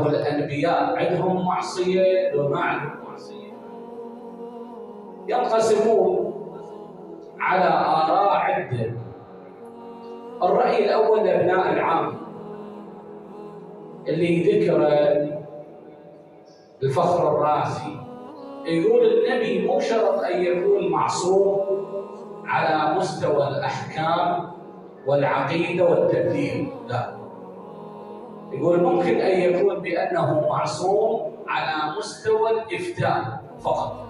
بأنه الأنبياء عندهم معصية وما عندهم معصية. ينقسمون على آراء عدة. الرأي الأول لأبناء العام اللي ذكر الفخر الرازي، يقول النبي مو شرط أن يكون معصوم على مستوى الأحكام والعقيدة والتبليغ، لا، يقول ممكن أن يكون بأنه معصوم على مستوى الإفتاء فقط،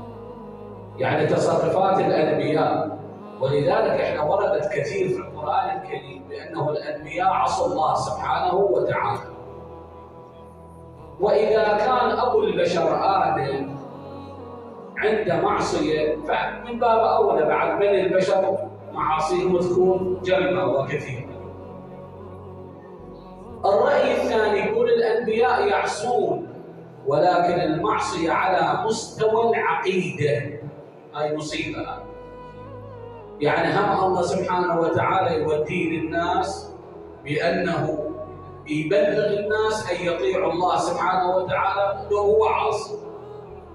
يعني تصرفات الأنبياء. ولذلك احنا وردت كثير في القرآن الكريم بأنه الأنبياء عصوا الله سبحانه وتعالى. وإذا كان أبو البشر آدم عنده معصية فمن باب أولى بعد بني البشر معاصيهم تكون جمة وكثيرة. الرأي الثاني يقول الأنبياء يعصون ولكن المعصية على مستوى العقيدة، هاي مصيبة. يعني هم الله سبحانه وتعالى يودي للناس بأنه يبلغ الناس أن يطيعوا الله سبحانه وتعالى وهو عاصي،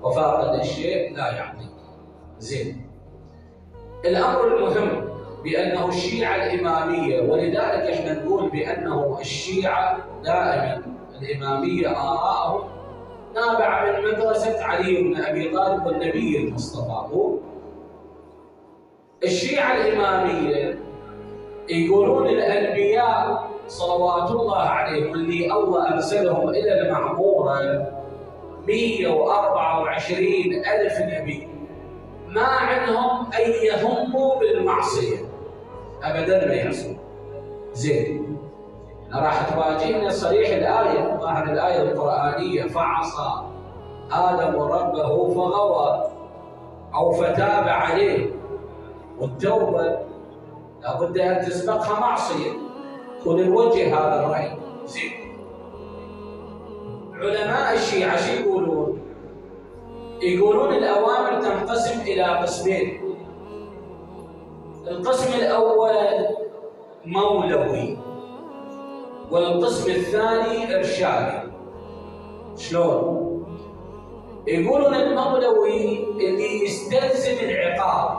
وفاقد الشيء لا يعطي. زين. الأمر المهم بأنه الشيعة الإمامية، ولذلك احنا نقول بأنه الشيعة دائما الإمامية آراءهم نابعة من مدرسة علي بن أبي طالب والنبي المصطفى. الشيعة الإمامية يقولون الأنبياء صلوات الله عليهم اللي الله أرسلهم إلى المعمورة 124,000 نبي ما عندهم أن يهموا بالمعصية أبداً، ما يعصون. زين، راح تواجهنا صريح الآية، ظاهر الآية القرآنية، فعصى آدم ربه فغوى أو فتاب عليه، والتوبة لابد أن تسبقها معصية. ونوجه هذا الرأي. زين، علماء الشيعة شو يقولون؟ يقولون الأوامر تنقسم إلى قسمين. القسم الأول مولوي والقسم الثاني إرشادي. شلون؟ يقولون المولوي اللي يستلزم العقاب،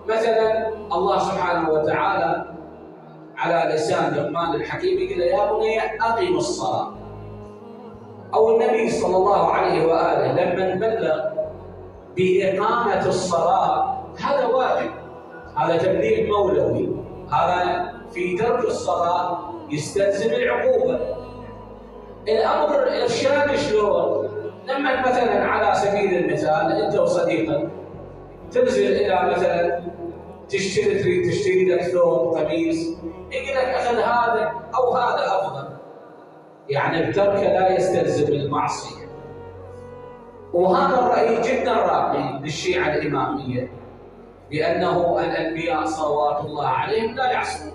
مثلا الله سبحانه وتعالى على لسان لقمان الحكيم يقول يا بني أقم الصلاة، أو النبي صلى الله عليه وآله لما بلغ بإقامة الصلاة، هذا واجب، هذا تبليغ مولوي. هذا في ترك الصلاة يستلزم العقوبة. الأمر الإرشادي شلون؟ لما مثلا على سبيل المثال أنت وصديقك تنزل إلى مثلا تريد تشتري لك ثوب قميص، يقول لك أخذ هذا أو هذا أفضل، يعني الترك لا يستلزم المعصية. وهذا الرأي جدا راقي للشيعة الإمامية بأنه الأنبياء صلوات الله عليهم لا يعصون.